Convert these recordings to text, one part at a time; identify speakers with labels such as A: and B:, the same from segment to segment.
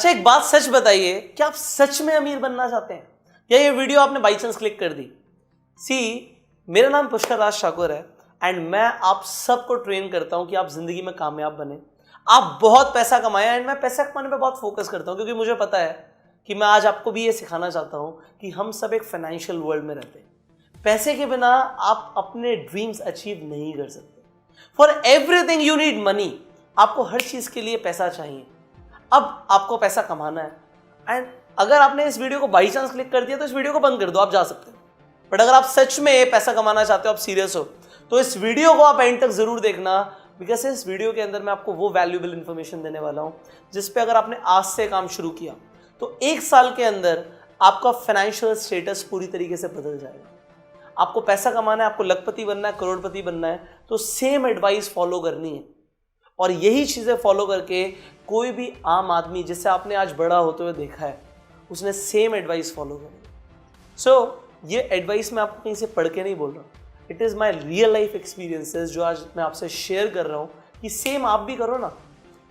A: अच्छा एक बात सच बताइए, क्या आप सच में अमीर बनना चाहते हैं या ये वीडियो आपने बाई चांस क्लिक कर दी? मेरा नाम पुष्कर राज ठाकुर है एंड मैं आप सबको ट्रेन करता हूं कि आप जिंदगी में कामयाब बने, आप बहुत पैसा कमाएं। एंड मैं पैसा कमाने पे बहुत फोकस करता हूं क्योंकि मुझे पता है कि मैं आज आपको भी ये सिखाना चाहता हूं कि हम सब एक फाइनेंशियल वर्ल्ड में रहते हैं। पैसे के बिना आप अपने ड्रीम्स अचीव नहीं कर सकते। For everything you need money. आपको हर चीज के लिए पैसा चाहिए। अब आपको पैसा कमाना है एंड अगर आपने इस वीडियो को बाई चांस क्लिक कर दिया तो इस वीडियो को बंद कर दो, आप जा सकते हो। बट अगर आप सच में पैसा कमाना चाहते हो, आप सीरियस हो, तो इस वीडियो को आप एंड तक जरूर देखना, बिकॉज इस वीडियो के अंदर मैं आपको वो वैल्यूएबल इंफॉर्मेशन देने वाला हूं जिसपे अगर आपने आज से काम शुरू किया तो 1 साल के अंदर आपका फाइनेंशियल स्टेटस पूरी तरीके से बदल जाएगा। आपको पैसा कमाना है, आपको लखपति बनना है, करोड़पति बनना है, तो सेम एडवाइस फॉलो करनी है और यही चीजें फॉलो करके कोई भी आम आदमी जिसे आपने आज बड़ा होते हुए देखा है उसने सेम एडवाइस फॉलो करी। सो ये एडवाइस मैं आपको कहीं से पढ़ के नहीं बोल रहा, it is my real life experiences जो आज मैं आपसे शेयर कर रहा हूँ कि सेम आप भी करो ना।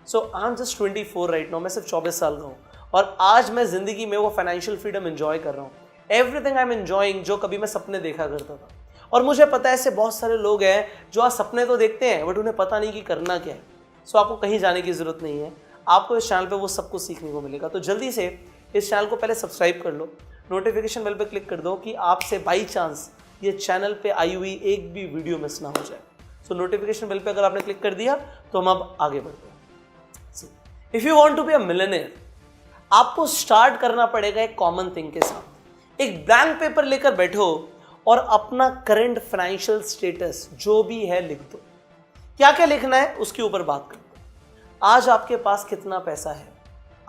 A: So I am just 24 right now, मैं सिर्फ 24 साल का हूँ और आज मैं जिंदगी में वो फाइनेंशियल फ्रीडम एंजॉय कर रहा हूँ। एवरीथिंग आई एम एंजॉइंग जो कभी मैं सपने देखा करता था। और मुझे पता है ऐसे बहुत सारे लोग हैं जो आज सपने तो देखते हैं बट उन्हें पता नहीं कि करना क्या है। सो आपको कहीं जाने की जरूरत नहीं है, आपको इस चैनल पे वो सब कुछ सीखने को मिलेगा। तो जल्दी से इस चैनल को पहले सब्सक्राइब कर लो, नोटिफिकेशन बेल पे क्लिक कर दो कि आपसे बाई चांस ये चैनल पे आई हुई एक भी वीडियो मिस ना हो जाए। सो नोटिफिकेशन बेल पे अगर आपने क्लिक कर दिया तो हम अब आगे बढ़ते हैं। If you want to be a millionaire, आपको स्टार्ट करना पड़ेगा एक कॉमन थिंग के साथ। एक ब्लैंक पेपर लेकर बैठो और अपना करंट फाइनेंशियल स्टेटस जो भी है लिख दो। क्या क्या लिखना है उसके ऊपर बात करते हैं। आज आपके पास कितना पैसा है,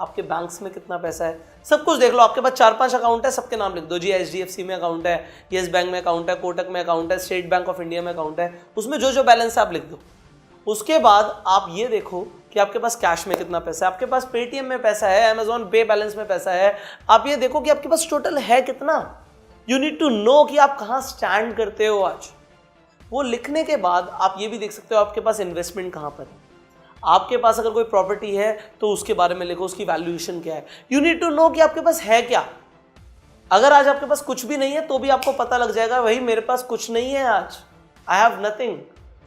A: आपके बैंक्स में कितना पैसा है, सब कुछ देख लो। आपके पास 4-5 अकाउंट है, सबके नाम लिख दो जी। HDFC में अकाउंट है, येस बैंक में अकाउंट है, कोटक में अकाउंट है, स्टेट बैंक ऑफ इंडिया में अकाउंट है, उसमें जो जो बैलेंस है आप लिख दो। उसके बाद आप ये देखो कि आपके पास कैश में कितना पैसा है, आपके पास पेटीएम में पैसा है, अमेजॉन पे बैलेंस में पैसा है। आप ये देखो कि आपके पास टोटल है कितना। यू नीड टू नो कि आप कहाँ स्टैंड करते हो आज। वो लिखने के बाद आप ये भी देख सकते हो आपके पास इन्वेस्टमेंट कहाँ पर है। आपके पास अगर कोई प्रॉपर्टी है तो उसके बारे में लिखो, उसकी वैल्यूएशन क्या है। यू नीड टू नो कि आपके पास है क्या। अगर आज आपके पास कुछ भी नहीं है तो भी आपको पता लग जाएगा भाई मेरे पास कुछ नहीं है आज, I have nothing.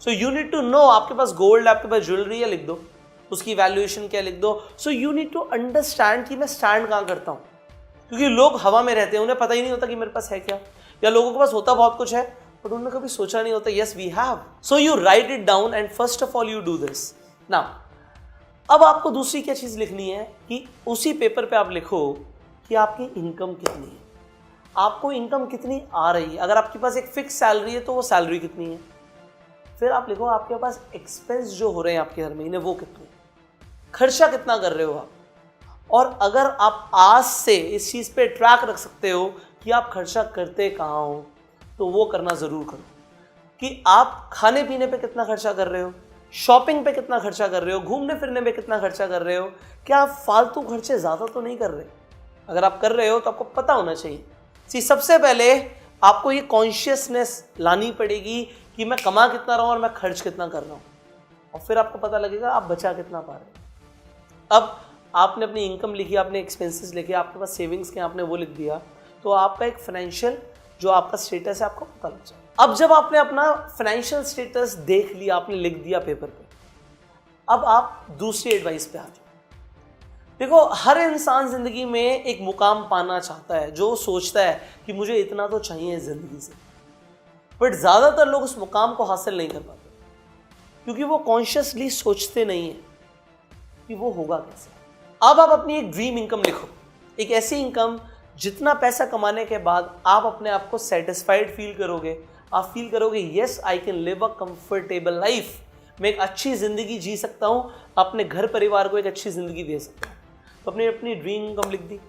A: So you need to know आपके पास गोल्ड है, आपके पास ज्वेलरी है, लिख दो, उसकी वैल्यूएशन क्या लिख दो। So you need to understand कि मैं स्टैंड कहाँ करता हूँ, क्योंकि लोग हवा में रहते हैं, उन्हें पता ही नहीं होता कि मेरे पास है क्या। या लोगों के पास होता बहुत कुछ है बट उन्होंने कभी सोचा नहीं होता yes we have. So you write it down and first of all you do this. Now अब आपको दूसरी क्या चीज लिखनी है कि उसी पेपर पे आप लिखो कि आपकी इनकम कितनी है, आपको इनकम कितनी आ रही है। अगर आपके पास एक फिक्स सैलरी है तो वो सैलरी कितनी है। फिर आप लिखो आपके पास एक्सपेंस जो हो रहे हैं आपके हर महीने वो कितने, खर्चा कितना कर रहे हो आप। और अगर आप आज से इस चीज पे ट्रैक रख सकते हो कि आप खर्चा करते कहाँ हो तो वो करना जरूर करो कि आप खाने पीने पे कितना खर्चा कर रहे हो, शॉपिंग पे कितना खर्चा कर रहे हो, घूमने फिरने पे कितना खर्चा कर रहे हो, क्या आप फालतू खर्चे ज़्यादा तो नहीं कर रहे। अगर आप कर रहे हो तो आपको पता होना चाहिए। सबसे पहले आपको ये कॉन्शियसनेस लानी पड़ेगी कि मैं कमा कितना रहा हूँ और मैं खर्च कितना कर रहा हूँ, और फिर आपको पता लगेगा आप बचा कितना पा रहे हो। अब आपने अपनी इनकम लिखी, आपने एक्सपेंसेस लिखे, आपके पास सेविंग्स के आपने वो लिख दिया, तो आपका एक फाइनेंशियल जो आपका स्टेटस है आपको पता लग जाए। अब जब आपने अपना फाइनेंशियल स्टेटस देख लिया, आपने लिख दिया पेपर पे, अब आप दूसरी एडवाइस पे आ जाओ। देखो हर इंसान जिंदगी में एक मुकाम पाना चाहता है, जो सोचता है कि मुझे इतना तो चाहिए जिंदगी से, बट ज्यादातर लोग उस मुकाम को हासिल नहीं कर पाते क्योंकि वो कॉन्शियसली सोचते नहीं है कि वो होगा कैसे। अब आप अपनी एक ड्रीम इनकम लिखो, एक ऐसी इनकम जितना पैसा कमाने के बाद आप अपने आप को सेटिस्फाइड फील करोगे, आप फील करोगे yes I can live a comfortable life, मैं एक अच्छी जिंदगी जी सकता हूँ, अपने घर परिवार को एक अच्छी जिंदगी दे सकता हूँ। तो अपनी अपनी ड्रीम इनकम लिख दी।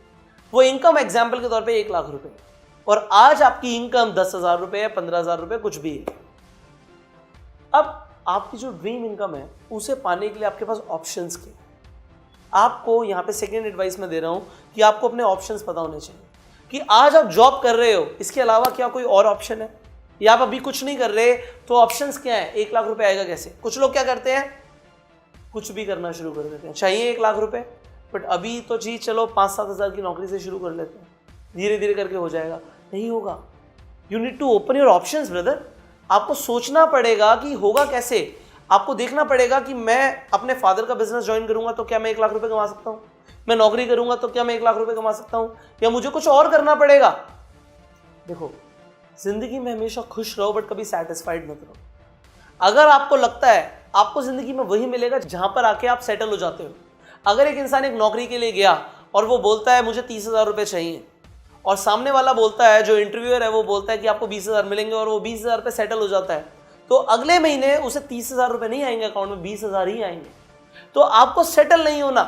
A: वो इनकम एग्जाम्पल के तौर पे 1 लाख रुपए, और आज आपकी इनकम 10,000 रुपए है, 15,000 रुपए, कुछ भी है। अब आपकी जो ड्रीम इनकम है उसे पाने के लिए आपके पास ऑप्शंस के, आपको यहाँ पे सेकेंड एडवाइस में दे रहा हूँ कि आपको अपने ऑप्शंस पता होने चाहिए कि आज आप जॉब कर रहे हो, इसके अलावा क्या कोई और ऑप्शन है, या आप अभी कुछ नहीं कर रहे तो ऑप्शंस क्या है। 1 लाख रुपए आएगा कैसे। कुछ लोग क्या करते हैं, कुछ भी करना शुरू कर देते हैं। चाहिए 1 लाख रुपए, बट अभी तो जी चलो 5-7 हज़ार की नौकरी से शुरू कर लेते हैं, धीरे धीरे करके हो जाएगा। नहीं होगा। You need to open your options brother. आपको सोचना पड़ेगा कि होगा कैसे। आपको देखना पड़ेगा कि मैं अपने फादर का बिजनेस ज्वाइन करूंगा तो क्या मैं 1 लाख रुपए कमा सकता हूँ, मैं नौकरी करूंगा तो क्या मैं 1 लाख रुपए कमा सकता हूँ, या मुझे कुछ और करना पड़ेगा। देखो, जिंदगी में हमेशा खुश रहो बट कभी सेटिस्फाइड मत रहो। अगर आपको लगता है आपको जिंदगी में वही मिलेगा जहां पर आके आप सेटल हो जाते हो। अगर एक इंसान एक नौकरी के लिए गया और वो बोलता है मुझे 30,000 रुपये चाहिए, और सामने वाला बोलता है, जो इंटरव्यूअर है वो बोलता है कि आपको 20,000 मिलेंगे, और वो 20,000 पे सेटल हो जाता है, तो अगले महीने उसे 30,000 रुपये नहीं आएंगे अकाउंट में, 20,000 ही आएंगे। तो आपको सेटल नहीं होना,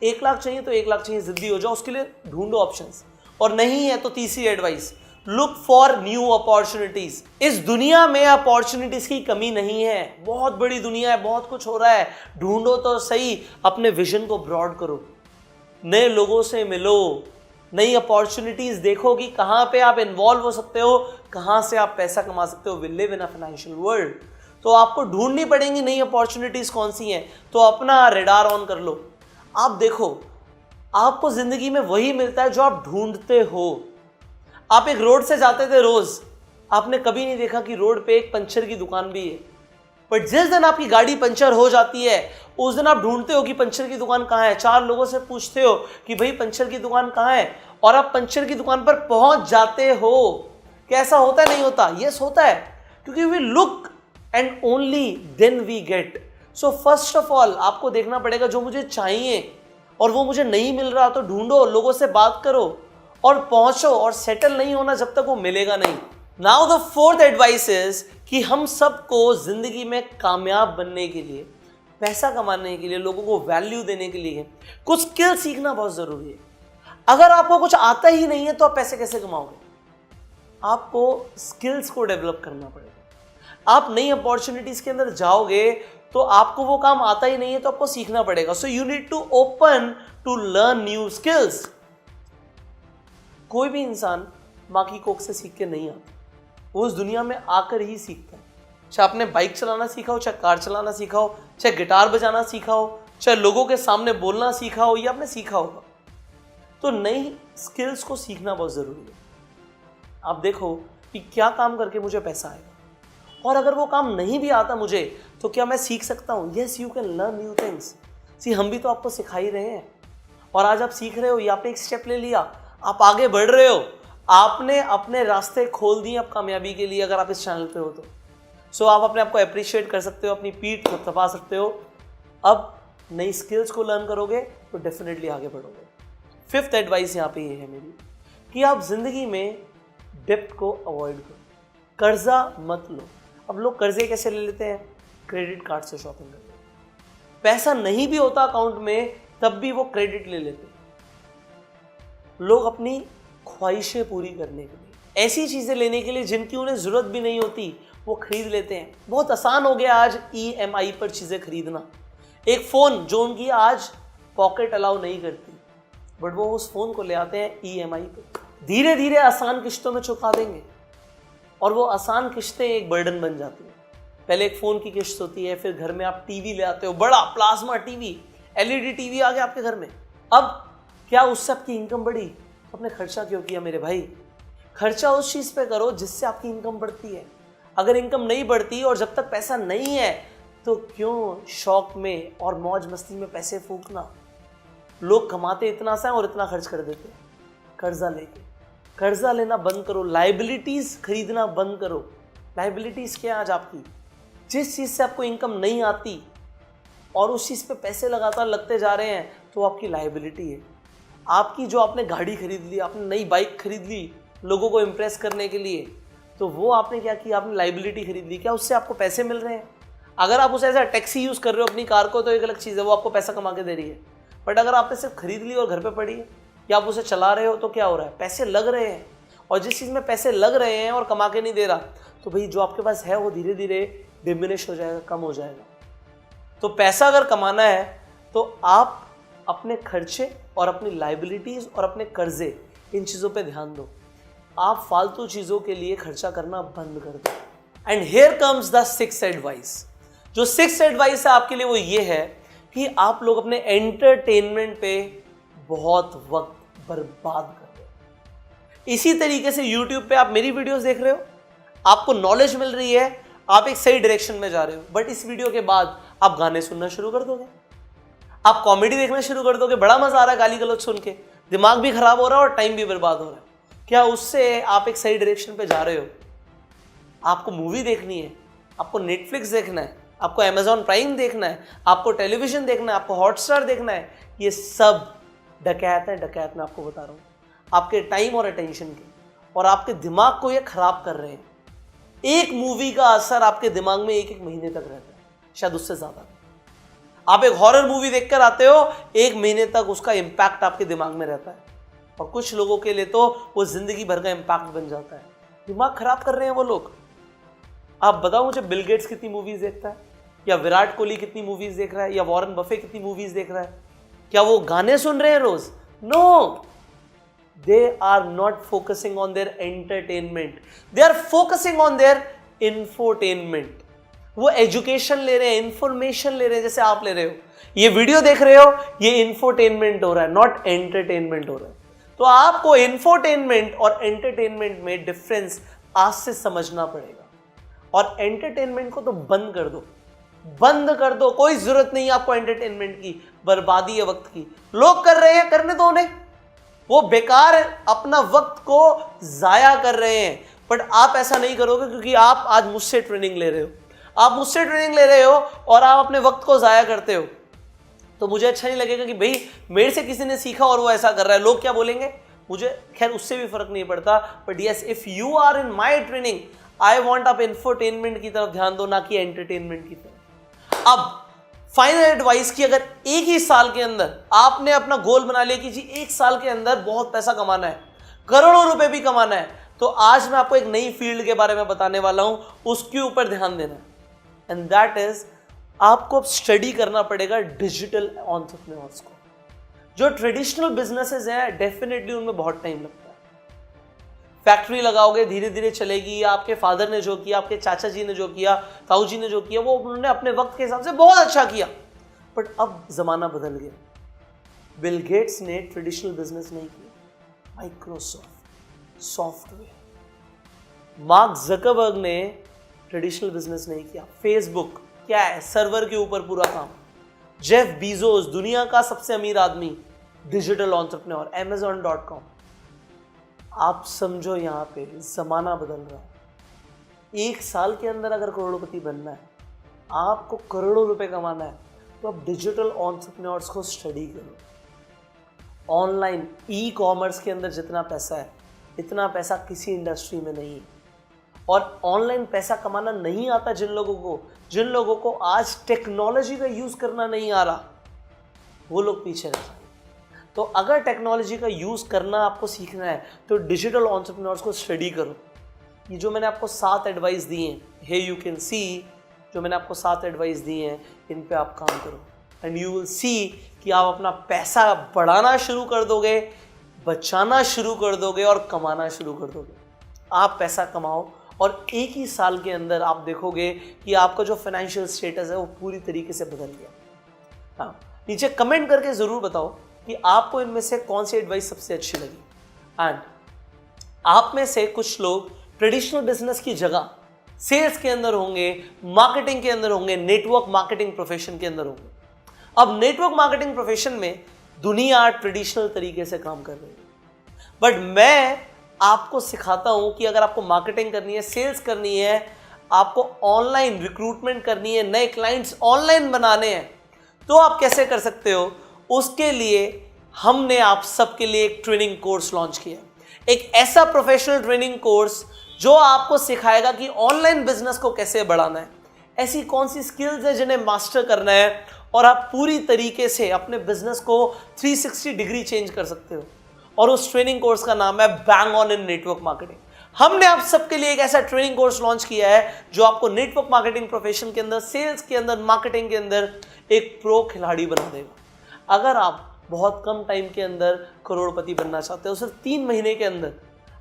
A: 1 लाख चाहिए तो 1 लाख चाहिए, जिद्दी हो जाओ, उसके लिए ढूंढो ऑप्शंस, और नहीं है तो तीसरी advice, look for new opportunities. इस दुनिया में अपॉर्चुनिटीज की कमी नहीं है, बहुत बड़ी दुनिया है, बहुत कुछ हो रहा है, ढूंढो तो सही, अपने विजन को ब्रॉड करो, नए लोगों से मिलो, नई अपॉर्चुनिटीज देखो कि कहां पे आप इन्वॉल्व हो सकते हो, कहां से आप पैसा कमा सकते हो। We live in a financial world, तो आपको ढूंढनी पड़ेंगी नई अपॉर्चुनिटीज कौन सी हैं, तो अपना रेडार ऑन कर लो। आप देखो, आपको जिंदगी में वही मिलता है जो आप ढूंढते हो। आप एक रोड से जाते थे रोज, आपने कभी नहीं देखा कि रोड पे एक पंचर की दुकान भी है, बट जिस दिन आपकी गाड़ी पंचर हो जाती है उस दिन आप ढूंढते हो कि पंचर की दुकान कहाँ है, 4 लोगों से पूछते हो कि भाई पंचर की दुकान कहाँ है, और आप पंचर की दुकान पर पहुंच जाते हो। कैसा होता है? नहीं होता? यस होता है, क्योंकि we look and only then we get. So first of all आपको देखना पड़ेगा जो मुझे चाहिए, और वो मुझे नहीं मिल रहा तो ढूंढो, लोगों से बात करो और पहुंचो, और सेटल नहीं होना जब तक वो मिलेगा नहीं। Now the fourth advice is कि हम सबको जिंदगी में कामयाब बनने के लिए, पैसा कमाने के लिए, लोगों को वैल्यू देने के लिए कुछ स्किल सीखना बहुत जरूरी है। अगर आपको कुछ आता ही नहीं है तो आप पैसे कैसे कमाओगे? आपको स्किल्स को डेवलप करना पड़ेगा। आप नई अपॉर्चुनिटीज के अंदर जाओगे तो आपको वो काम आता ही नहीं है तो आपको सीखना पड़ेगा। So you need to open to learn new skills. कोई भी इंसान माँ की कोख से सीख के नहीं आता, वो उस दुनिया में आकर ही सीखता है। चाहे आपने बाइक चलाना सीखा हो, चाहे कार चलाना सीखा हो, चाहे गिटार बजाना सीखा हो, चाहे लोगों के सामने बोलना सीखा हो, ये आपने सीखा होगा। तो नई स्किल्स को सीखना बहुत ज़रूरी है। आप देखो कि क्या काम करके मुझे पैसा आएगा, और अगर वो काम नहीं भी आता मुझे तो क्या मैं सीख सकता हूँ? Yes, you can learn new things. See, हम भी तो आपको सिखा ही रहे हैं, और आज आप सीख रहे हो, या आपने एक स्टेप ले लिया, आप आगे बढ़ रहे हो, आपने अपने रास्ते खोल दिए अब कामयाबी के लिए, अगर आप इस चैनल पे हो तो। सो आप अपने आप को अप्रिशिएट कर सकते हो, अपनी पीठ थपथपा सकते हो। अब नई स्किल्स को लर्न करोगे तो डेफिनेटली आगे बढ़ोगे। फिफ्थ एडवाइस यहाँ पे ये है मेरी, कि आप जिंदगी में डेब्ट को अवॉइड करो, कर्जा मत लो। अब लोग कर्जे कैसे ले लेते हैं? क्रेडिट कार्ड से शॉपिंग करते हैं। पैसा नहीं भी होता अकाउंट में तब भी वो क्रेडिट ले लेते हैं। लोग अपनी ख्वाहिशें पूरी करने के लिए, ऐसी चीज़ें लेने के लिए जिनकी उन्हें ज़रूरत भी नहीं होती, वो खरीद लेते हैं। बहुत आसान हो गया आज EMI पर चीज़ें खरीदना। एक फ़ोन जो उनकी आज पॉकेट अलाउ नहीं करती, बट वो उस फ़ोन को ले आते हैं EMI पे, धीरे धीरे आसान किश्तों में चुका देंगे, और वो आसान किश्तें एक बर्डन बन जाती हैं। पहले एक फ़ोन की किश्त होती है, फिर घर में आप टीवी ले आते हो, बड़ा प्लाज्मा टीवी, LED टीवी आ गया आपके घर में। अब क्या उससे आपकी इनकम बढ़ी? आपने खर्चा क्यों किया मेरे भाई? खर्चा उस चीज़ पे करो जिससे आपकी इनकम बढ़ती है। अगर इनकम नहीं बढ़ती और जब तक पैसा नहीं है तो क्यों शौक में और मौज मस्ती में पैसे फूकना? लोग कमाते इतना सा और इतना खर्च कर देते हैं कर्जा लेके। कर्जा लेना बंद करो, लाइबिलिटीज़ खरीदना बंद करो। लाइबिलिटीज़ क्या है आज आपकी? जिस चीज़ से आपको इनकम नहीं आती और उस चीज़ पे पैसे लगातार लगते जा रहे हैं तो आपकी लाइबिलिटी है। आपकी जो आपने गाड़ी खरीद ली, आपने नई बाइक खरीद ली लोगों को इम्प्रेस करने के लिए, तो वो आपने क्या किया? आपने लाइबिलिटी खरीद ली। क्या उससे आपको पैसे मिल रहे हैं? अगर आप उसे एज टैक्सी यूज़ कर रहे हो अपनी कार को तो एक अलग चीज़ है, वो आपको पैसा कमा के दे रही है। बट अगर आपने सिर्फ खरीद ली और घर पे पड़ी है, या आप उसे चला रहे हो, तो क्या हो रहा है? पैसे लग रहे हैं, और जिस चीज़ में पैसे लग रहे हैं और कमा के नहीं दे रहा, तो भाई जो आपके पास है वो धीरे धीरे डिमिनिश हो जाएगा, कम हो जाएगा। तो पैसा अगर कमाना है तो आप अपने खर्चे और अपनी लाइबिलिटीज़ और अपने कर्जे, इन चीज़ों पे ध्यान दो। आप फालतू चीज़ों के लिए खर्चा करना बंद कर दो। And here comes the sixth advice. जो सिक्स्थ एडवाइस है आपके लिए वो ये है कि आप लोग अपने एंटरटेनमेंट पे बहुत वक्त बर्बाद कर रहे हो। इसी तरीके से YouTube पे आप मेरी वीडियोस देख रहे हो, आपको नॉलेज मिल रही है, आप एक सही डायरेक्शन में जा रहे हो, बट इस वीडियो के बाद आप गाने सुनना शुरू कर दोगे, आप कॉमेडी देखना शुरू कर दोगे, बड़ा मजा आ रहा है गाली गलौज सुन के, दिमाग भी खराब हो रहा है और टाइम भी बर्बाद हो रहा है। क्या उससे आप एक सही डायरेक्शन पे जा रहे हो? आपको मूवी देखनी है, आपको नेटफ्लिक्स देखना है, आपको अमेजॉन प्राइम देखना है, आपको टेलीविजन देखना है, आपको हॉटस्टार देखना है, ये सब डकैत है। डकैत मैं आपको बता रहा हूँ, आपके टाइम और अटेंशन के, और आपके दिमाग को ये खराब कर रहे हैं। एक मूवी का असर आपके दिमाग में एक एक महीने तक रहता है, शायद उससे ज्यादा। आप एक हॉरर मूवी देखकर आते हो, एक महीने तक उसका इंपैक्ट आपके दिमाग में रहता है, और कुछ लोगों के लिए तो वो जिंदगी भर का इंपैक्ट बन जाता है। दिमाग खराब कर रहे हैं वो लोग। आप बताओ मुझे, बिल गेट्स कितनी मूवीज देखता है, या विराट कोहली कितनी मूवीज देख रहा है, या वॉरेन बफे कितनी मूवीज देख रहा है? क्या वो गाने सुन रहे हैं रोज? No, they are not focusing on their entertainment, they are focusing on their infotainment. वो एजुकेशन ले रहे हैं, इंफॉर्मेशन ले रहे हैं, जैसे आप ले रहे हो। ये वीडियो देख रहे हो, ये इंफोटेनमेंट हो रहा है, नॉट एंटरटेनमेंट हो रहा है। तो आपको इंफोटेनमेंट और एंटरटेनमेंट में डिफरेंस आज से समझना पड़ेगा। और एंटरटेनमेंट को तो बंद कर दो, बंद कर दो। कोई जरूरत नहीं है आपको एंटरटेनमेंट की, बर्बादी है वक्त की। लोग कर रहे हैं, करने दो उन्हें, वो बेकार अपना वक्त को जाया कर रहे हैं। बट आप ऐसा नहीं करोगे, क्योंकि आप आज मुझसे ट्रेनिंग ले रहे हो, आप मुझसे ट्रेनिंग ले रहे हो और आप अपने वक्त को जाया करते हो। तो मुझे अच्छा नहीं लगेगा कि भाई मेरे से किसी ने सीखा और वो ऐसा कर रहा है, लोग क्या बोलेंगे मुझे, खैर उससे भी फर्क नहीं पड़ता। But yes, if you are in my training, I want आप इंफोटेनमेंट की तरफ ध्यान दो, ना कि एंटरटेनमेंट की तरफ। अब फाइनल एडवाइस की, अगर एक ही साल के अंदर आपने अपना गोल बना लिया कि जी एक साल के अंदर बहुत पैसा कमाना है, करोड़ों रुपए भी कमाना है, तो आज मैं आपको एक नई फील्ड के बारे में बताने वाला हूं, उसके ऊपर ध्यान देना है। एंड दैट इज, आपको अब स्टडी करना पड़ेगा डिजिटल एंटरप्रेन्योर्स को। जो ट्रेडिशनल बिजनेसेस हैं, डेफिनेटली उनमें बहुत टाइम लगता है। फैक्ट्री लगाओगे, धीरे धीरे चलेगी। आपके फादर ने जो किया, आपके चाचा जी ने जो किया, ताऊ जी ने जो किया, वो उन्होंने अपने वक्त के हिसाब से बहुत अच्छा किया। बट अब जमाना बदल गया। बिल गेट्स ने ट्रेडिशनल बिजनेस नहीं किया, माइक्रोसॉफ्ट सॉफ्टवेयर। मार्क जकरबर्ग ने ट्रेडिशनल बिजनेस नहीं किया। फेसबुक क्या है, सर्वर के ऊपर पूरा काम। जेफ बीजोस, दुनिया का सबसे अमीर आदमी, डिजिटल एंटरप्रेन्योर, amazon.com। आप समझो, यहां पे जमाना बदल रहा है। एक साल के अंदर अगर करोड़पति बनना है, आपको करोड़ों रुपए कमाना है, तो आप डिजिटल एंटरप्रेन्योर्स को स्टडी करो। ऑनलाइन ई कॉमर्स के अंदर जितना पैसा है, इतना पैसा किसी इंडस्ट्री में नहीं है। और ऑनलाइन पैसा कमाना नहीं आता जिन लोगों को आज टेक्नोलॉजी का यूज करना नहीं आ रहा, वो लोग पीछे रह जाएंगे। तो अगर टेक्नोलॉजी का यूज करना आपको सीखना है, तो डिजिटल एंटरप्रेन्योर्स को स्टडी करो। ये जो मैंने आपको 7 एडवाइस दी हैं, हे यू कैन सी, जो मैंने आपको 7 एडवाइस दी हैं, इन पे आप काम करो, एंड यू विल सी कि आप अपना पैसा बढ़ाना शुरू कर दोगे, बचाना शुरू कर दोगे और कमाना शुरू कर दोगे। आप पैसा कमाओ और एक ही साल के अंदर आप देखोगे कि आपका जो फाइनेंशियल स्टेटस है वो पूरी तरीके से बदल गया। हाँ, नीचे कमेंट करके ज़रूर बताओ कि आपको इनमें से कौन सी एडवाइस सबसे अच्छी लगी। एंड आप में से कुछ लोग ट्रेडिशनल बिजनेस की जगह सेल्स के अंदर होंगे, मार्केटिंग के अंदर होंगे, नेटवर्क मार्केटिंग प्रोफेशन के अंदर होंगे। अब नेटवर्क मार्केटिंग प्रोफेशन में दुनिया ट्रेडिशनल तरीके से काम कर रही है, बट मैं आपको सिखाता हूं कि अगर आपको मार्केटिंग करनी है, सेल्स करनी है, आपको ऑनलाइन रिक्रूटमेंट करनी है, नए क्लाइंट्स ऑनलाइन बनाने हैं, तो आप कैसे कर सकते हो। उसके लिए हमने आप सबके लिए एक ट्रेनिंग कोर्स लॉन्च किया, एक ऐसा प्रोफेशनल ट्रेनिंग कोर्स जो आपको सिखाएगा कि ऑनलाइन बिजनेस को कैसे बढ़ाना है, ऐसी कौन सी स्किल्स है जिन्हें मास्टर करना है, और आप पूरी तरीके से अपने बिजनेस को 360 डिग्री चेंज कर सकते हो। और उस ट्रेनिंग कोर्स का नाम है bang on in network marketing. हमने आप सबके लिए एक ऐसा ट्रेनिंग कोर्स लॉन्च किया है जो आपको नेटवर्क मार्केटिंग प्रोफेशन के अंदर, सेल्स के अंदर, मार्केटिंग के अंदर एक प्रो खिलाड़ी बना देगा। अगर आप बहुत कम टाइम के अंदर करोड़पति बनना चाहते हो, सिर्फ 3 महीने के अंदर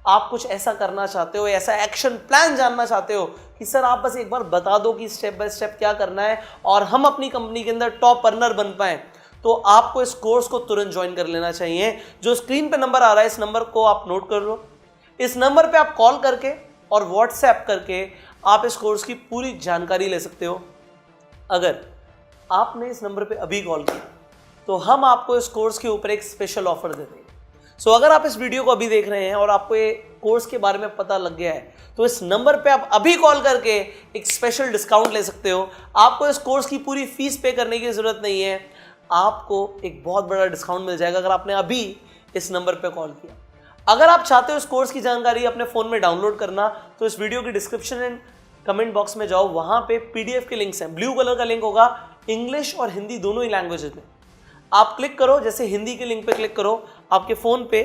A: आप कुछ ऐसा करना चाहते हो, ऐसा एक्शन प्लान जानना चाहते हो कि सर आप बस एक बार बता दो कि स्टेप बाय स्टेप क्या करना है और हम अपनी कंपनी के अंदर टॉप अर्नर बन पाए, तो आपको इस कोर्स को तुरंत ज्वाइन कर लेना चाहिए। जो स्क्रीन पे नंबर आ रहा है, इस नंबर को आप नोट कर लो। इस नंबर पे आप कॉल करके और व्हाट्सएप करके आप इस कोर्स की पूरी जानकारी ले सकते हो। अगर आपने इस नंबर पे अभी कॉल किया तो हम आपको इस कोर्स के ऊपर एक स्पेशल ऑफर दे देंगे। सो अगर आप इस वीडियो को अभी देख रहे हैं और आपको ये कोर्स के बारे में पता लग गया है तो इस नंबर पे आप अभी कॉल करके एक स्पेशल डिस्काउंट ले सकते हो। आपको इस कोर्स की पूरी फीस पे करने की जरूरत नहीं है, आपको एक बहुत बड़ा डिस्काउंट मिल जाएगा अगर आपने अभी इस नंबर पे कॉल किया। अगर आप चाहते हो इस कोर्स की जानकारी अपने फोन में डाउनलोड करना तो इस वीडियो की डिस्क्रिप्शन एंड कमेंट बॉक्स में जाओ, वहां पे पीडीएफ के लिंक्स हैं, ब्लू कलर का लिंक होगा, इंग्लिश और हिंदी दोनों ही लैंग्वेजेस में। आप क्लिक करो, जैसे हिंदी के लिंक पे क्लिक करो, आपके फोन पे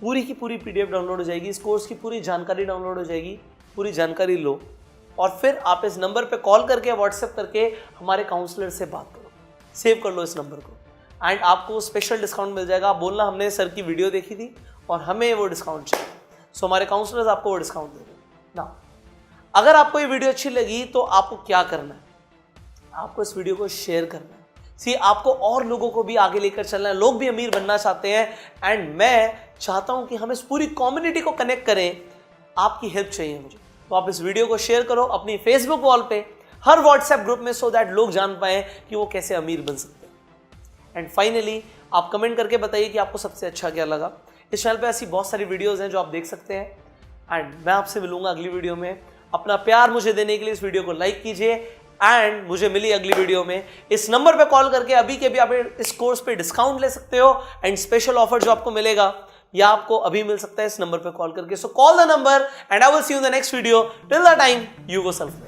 A: पूरी की पूरी पीडीएफ डाउनलोड हो जाएगी, इस कोर्स की पूरी जानकारी डाउनलोड हो जाएगी। पूरी जानकारी लो और फिर आप इस नंबर पे कॉल करके व्हाट्सएप करके हमारे काउंसलर से बात करो। सेव कर लो इस नंबर को एंड आपको स्पेशल डिस्काउंट मिल जाएगा। आप बोलना हमने सर की वीडियो देखी थी और हमें वो डिस्काउंट चाहिए, सो हमारे काउंसलर्स आपको वो डिस्काउंट दे देंगे ना। अगर आपको ये वीडियो अच्छी लगी तो आपको क्या करना है, आपको इस वीडियो को शेयर करना है। सी आपको और लोगों को भी आगे लेकर चलना है, लोग भी अमीर बनना चाहते हैं एंड मैं चाहता हूं कि हम इस पूरी कम्युनिटी को कनेक्ट करें। आपकी हेल्प चाहिए मुझे, तो आप इस वीडियो को शेयर करो अपनी फेसबुक वॉल पे, हर व्हाट्सएप ग्रुप में, सो दैट लोग जान पाए कि वो कैसे अमीर बन सकते हैं। एंड फाइनली आप कमेंट करके बताइए कि आपको सबसे अच्छा क्या लगा। इस चैनल पे ऐसी बहुत सारी वीडियोस हैं जो आप देख सकते हैं एंड मैं आपसे मिलूंगा अगली वीडियो में। अपना प्यार मुझे देने के लिए इस वीडियो को लाइक कीजिए एंड मुझे मिली अगली वीडियो में। इस नंबर पे कॉल करके अभी के भी आप इस कोर्स पे डिस्काउंट ले सकते हो एंड स्पेशल ऑफर जो आपको मिलेगा या आपको अभी मिल सकता है इस नंबर पे कॉल करके। So call the number and I will see you in the next video. Till the time you go self.